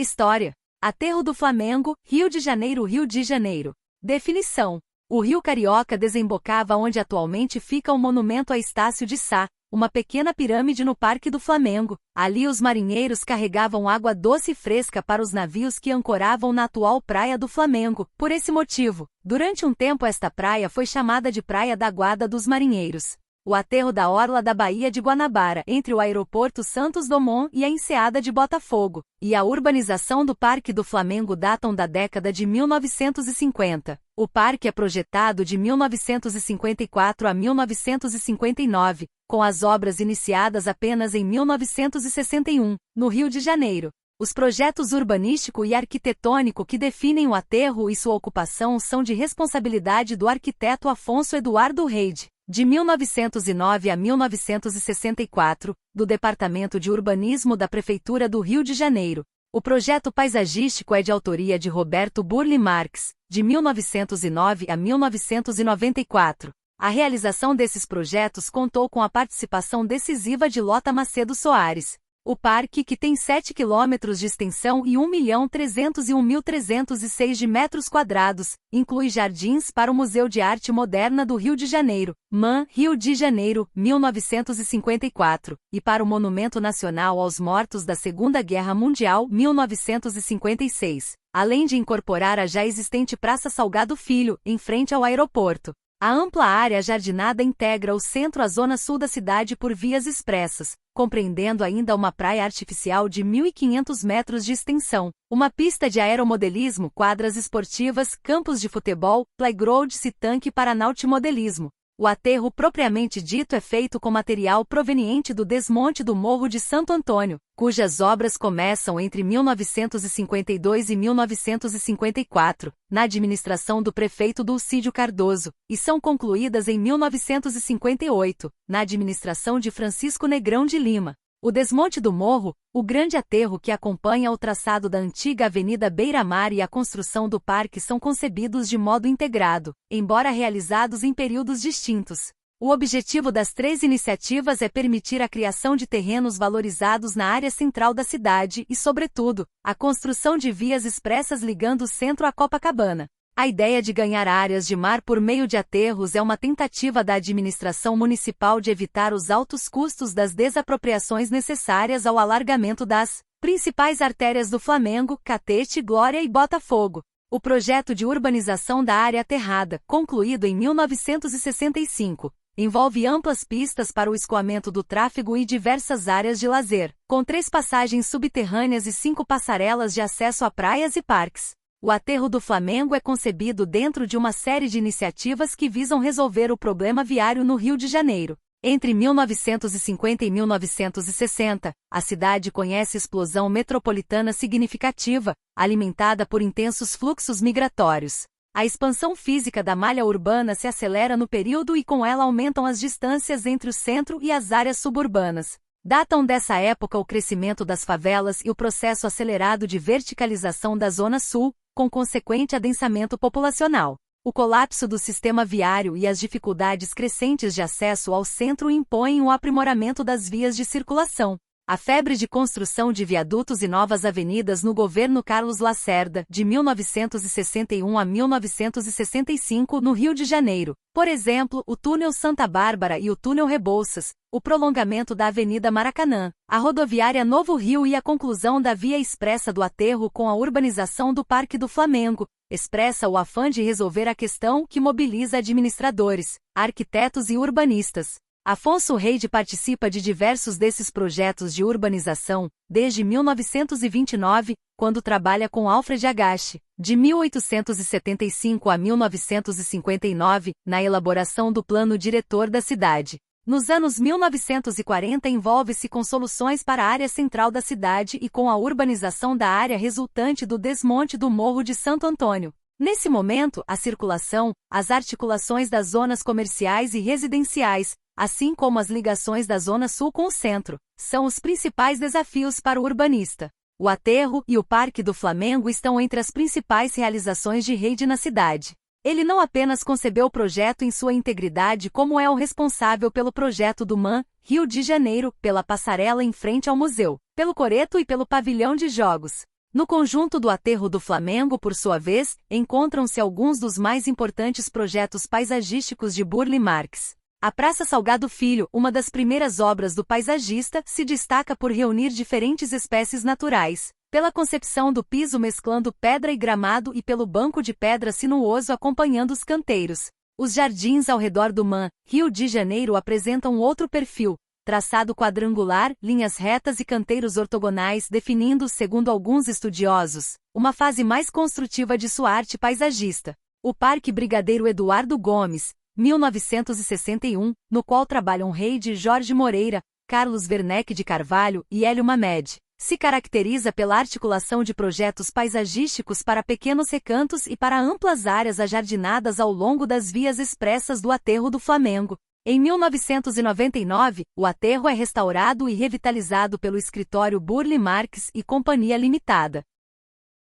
História. Aterro do Flamengo, Rio de Janeiro. Rio de Janeiro. Definição. O Rio Carioca desembocava onde atualmente fica o monumento a Estácio de Sá, uma pequena pirâmide no Parque do Flamengo. Ali os marinheiros carregavam água doce e fresca para os navios que ancoravam na atual Praia do Flamengo. Por esse motivo, durante um tempo esta praia foi chamada de Praia da Guarda dos Marinheiros. O aterro da orla da Baía de Guanabara, entre o aeroporto Santos Dumont e a enseada de Botafogo, e a urbanização do Parque do Flamengo datam da década de 1950. O parque é projetado de 1954 a 1959, com as obras iniciadas apenas em 1961, no Rio de Janeiro. Os projetos urbanístico e arquitetônico que definem o aterro e sua ocupação são de responsabilidade do arquiteto Afonso Eduardo Reide, de 1909 a 1964, do Departamento de Urbanismo da Prefeitura do Rio de Janeiro. O projeto paisagístico é de autoria de Roberto Burle Marx, de 1909 a 1994. A realização desses projetos contou com a participação decisiva de Lota Macedo Soares. O parque, que tem 7 quilômetros de extensão e 1.301.306 de metros quadrados, inclui jardins para o Museu de Arte Moderna do Rio de Janeiro, MAN, Rio de Janeiro, 1954, e para o Monumento Nacional aos Mortos da Segunda Guerra Mundial, 1956, além de incorporar a já existente Praça Salgado Filho, em frente ao aeroporto. A ampla área jardinada integra o centro à zona sul da cidade por vias expressas, compreendendo ainda uma praia artificial de 1.500 metros de extensão, uma pista de aeromodelismo, quadras esportivas, campos de futebol, playgrounds e tanque para nautimodelismo. O aterro propriamente dito é feito com material proveniente do desmonte do Morro de Santo Antônio, cujas obras começam entre 1952 e 1954, na administração do prefeito Dulcídio Cardoso, e são concluídas em 1958, na administração de Francisco Negrão de Lima. O desmonte do morro, o grande aterro que acompanha o traçado da antiga Avenida Beira-Mar e a construção do parque são concebidos de modo integrado, embora realizados em períodos distintos. O objetivo das três iniciativas é permitir a criação de terrenos valorizados na área central da cidade e, sobretudo, a construção de vias expressas ligando o centro a Copacabana. A ideia de ganhar áreas de mar por meio de aterros é uma tentativa da administração municipal de evitar os altos custos das desapropriações necessárias ao alargamento das principais artérias do Flamengo, Catete, Glória e Botafogo. O projeto de urbanização da área aterrada, concluído em 1965, envolve amplas pistas para o escoamento do tráfego e diversas áreas de lazer, com 3 passagens subterrâneas e 5 passarelas de acesso a praias e parques. O aterro do Flamengo é concebido dentro de uma série de iniciativas que visam resolver o problema viário no Rio de Janeiro. Entre 1950 e 1960, a cidade conhece explosão metropolitana significativa, alimentada por intensos fluxos migratórios. A expansão física da malha urbana se acelera no período e com ela aumentam as distâncias entre o centro e as áreas suburbanas. Datam dessa época o crescimento das favelas e o processo acelerado de verticalização da Zona Sul, com consequente adensamento populacional. O colapso do sistema viário e as dificuldades crescentes de acesso ao centro impõem o aprimoramento das vias de circulação. A febre de construção de viadutos e novas avenidas no governo Carlos Lacerda, de 1961 a 1965 no Rio de Janeiro. Por exemplo, o túnel Santa Bárbara e o túnel Rebouças, o prolongamento da Avenida Maracanã, a rodoviária Novo Rio e a conclusão da via expressa do aterro com a urbanização do Parque do Flamengo, expressa o afã de resolver a questão que mobiliza administradores, arquitetos e urbanistas. Afonso Reide participa de diversos desses projetos de urbanização, desde 1929, quando trabalha com Alfred Agache, de 1875 a 1959, na elaboração do plano diretor da cidade. Nos anos 1940 envolve-se com soluções para a área central da cidade e com a urbanização da área resultante do desmonte do Morro de Santo Antônio. Nesse momento, a circulação, as articulações das zonas comerciais e residenciais, assim como as ligações da Zona Sul com o centro, são os principais desafios para o urbanista. O aterro e o Parque do Flamengo estão entre as principais realizações de Reide na cidade. Ele não apenas concebeu o projeto em sua integridade, como é o responsável pelo projeto do MAN, Rio de Janeiro, pela passarela em frente ao museu, pelo coreto e pelo pavilhão de jogos. No conjunto do Aterro do Flamengo, por sua vez, encontram-se alguns dos mais importantes projetos paisagísticos de Burle Marx. A Praça Salgado Filho, uma das primeiras obras do paisagista, se destaca por reunir diferentes espécies naturais, pela concepção do piso mesclando pedra e gramado e pelo banco de pedra sinuoso acompanhando os canteiros. Os jardins ao redor do MAN, Rio de Janeiro apresentam outro perfil, traçado quadrangular, linhas retas e canteiros ortogonais definindo, segundo alguns estudiosos, uma fase mais construtiva de sua arte paisagista. O Parque Brigadeiro Eduardo Gomes, 1961, no qual trabalham Reide Jorge Moreira, Carlos Werneck de Carvalho e Hélio Mamed, se caracteriza pela articulação de projetos paisagísticos para pequenos recantos e para amplas áreas ajardinadas ao longo das vias expressas do Aterro do Flamengo. Em 1999, o aterro é restaurado e revitalizado pelo escritório Burle Marx e Companhia Limitada.